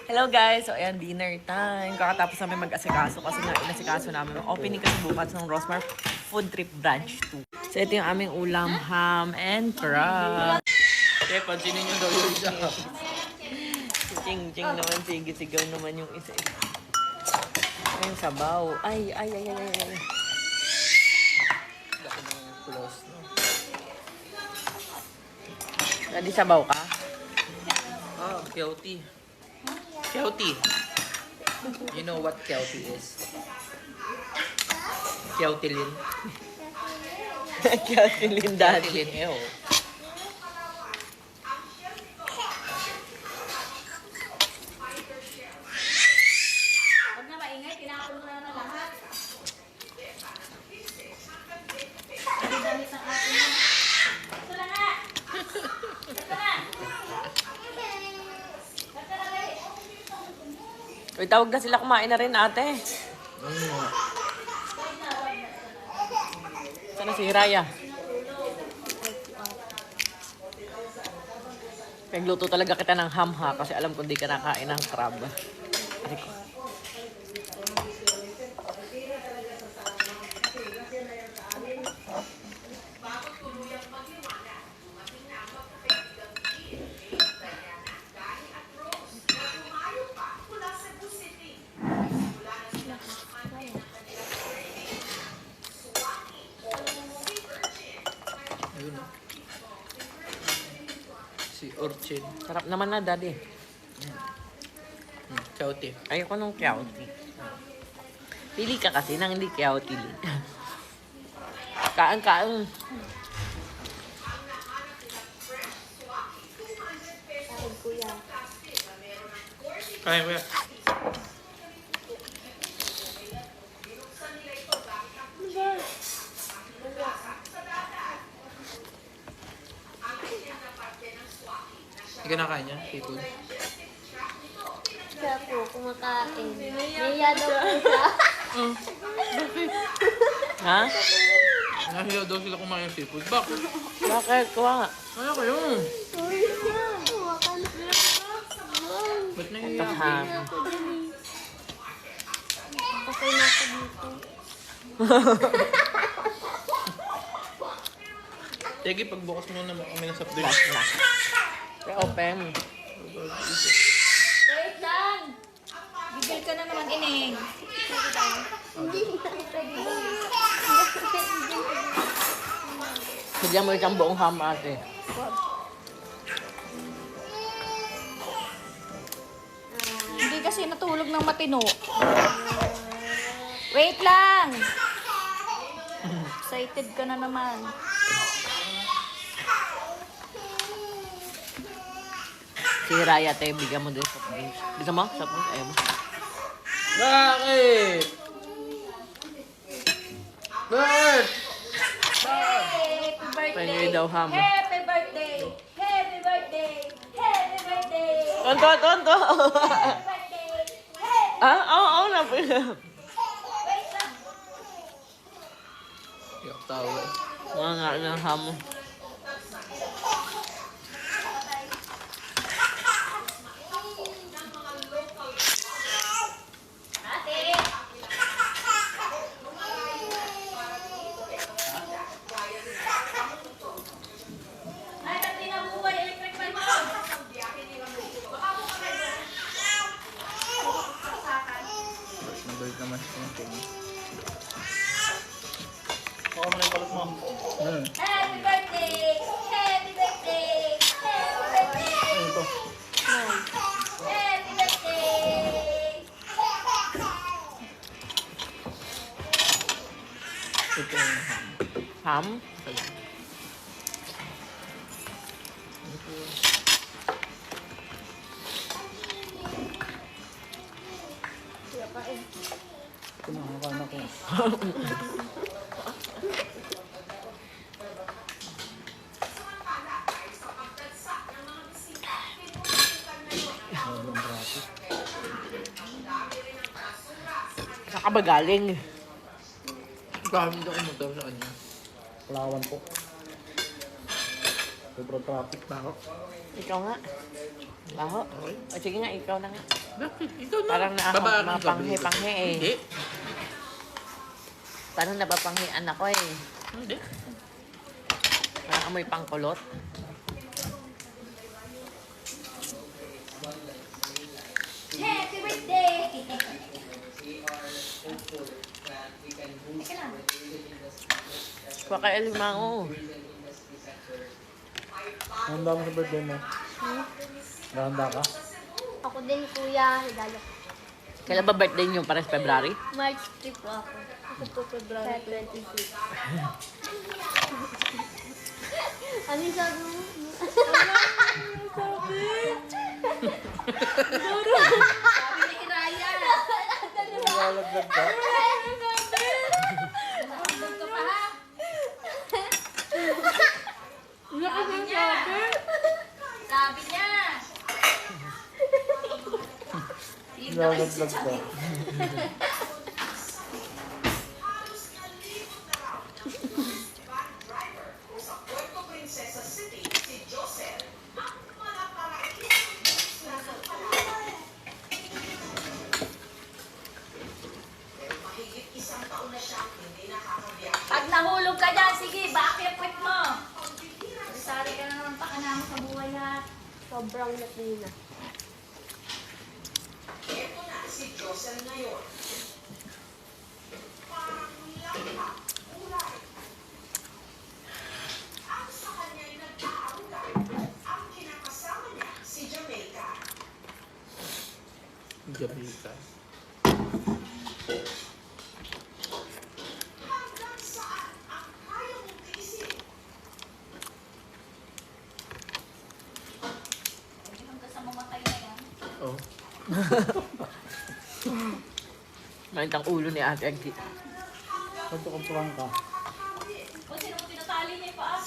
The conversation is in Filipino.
Hello guys! So ayan, dinner time. Kakatapos namin mag-asikaso kasi nga inasikaso namin. Opening kasi bukas ng Rosmar Food Trip Branch 2. So ito yung aming ulam, ham and crab. Okay, pansinin nyo daw yung isa. Si Ching naman, sigaw naman yung isa. Ayun, sabaw. Ay. Laki ng close, no? Daddy, sabaw ka? Ah, Kelty. Kelty. You know what Kelty is? Keltilin. Keltilin, Daddy. Keltilin, ew. Huwag na maingay, tinapon mo na lahat. Ang damit ng atin mo. Ito na nga! Ito na! Ito na rin! Uy, tawag na sila kumain na rin, ate. Sana si Raya? Nagluto talaga kita ng ham ha, kasi alam ko di ka nakain ng crab. Ay ko. Ayun, no? Si Orchin. Sarap naman na, Daddy. Kelty. Ayoko nung kiauti. Pili ka kasi nang hindi kiauti. Kaan. Kaya mo yan. Hindi ka nakain yan, seafood. Siya po, kumakain. Naiya daw po siya. Ha? Nahiya daw sila kumain ng seafood. Bakit? Bakit? Kuha. Ano kayo? Sorry siya. Kumakan sila. Ba't Ito nahiya? ham. Pasay na ako dito. Sige, pagbukas mo na kami ng soft Last drinks. na. Open. Wait lang! Gigil ka na naman, Ineng. Hindi na kita gigil. Bigyan mo isang buong ham, ate. Hindi kasi natulog ng matino. Wait lang! Excited ka na naman. Si Raya, te, bigyan mo din soft drinks. Gusto mo? Soft drinks? Ayaw mo? Bakit? Bakit? Happy birthday! Pengi daw ham. Happy birthday! Happy birthday! Happy birthday! Tonto! Happy birthday! Happy... Oo, na. Wait lang! Yok, tawa eh. Mga nga ng ham. Ate! Ay, pati na buhay electric fan mo! Nabalik naman siya ng tingin. Baka mo na yung balot mo. Happy birthday! Happy birthday! Happy birthday! Ayun to. Happy birthday! Ito yung ham. Ham? Kumakain ako. Saan ka ba galing? Dami daw motor sa kanya. Palawan po. Sobrang traffic na ako. Ikaw nga. Baho. Okay. O sige nga, ikaw na nga. Bakit? Ikaw na. Parang Babaan ng gabi. mapanghe-panghe eh. Hindi. Parang napapanghian ako eh. Hindi. Parang amoy pangkulot. Happy birthday! Teka lang. Kuha kay Alimango. Handa mo sa birthday mo? Handa ka? Ako din, kuya. Regalo. Kailan ba birthday niyo? Parang February? March 3 po ako. Ako po February 26. Ano yung sabi mo? Sabi ni Kiraya. Lalaglag ka? Nakabog ka pa ha? Sabi niya. Sabi niya. Lalaglag ka? Pag nahulog ka dyan, sige, bakit quit mo? Sari ka na naman pakanamo sa buhay ha. Sobrang latina. Jamaica. Hanggang sa mamatay na yan. Oh. Malit ang ulo ni Ate Agdi. Pagkakampuran ka. O sino mo tinatali niya yung paa?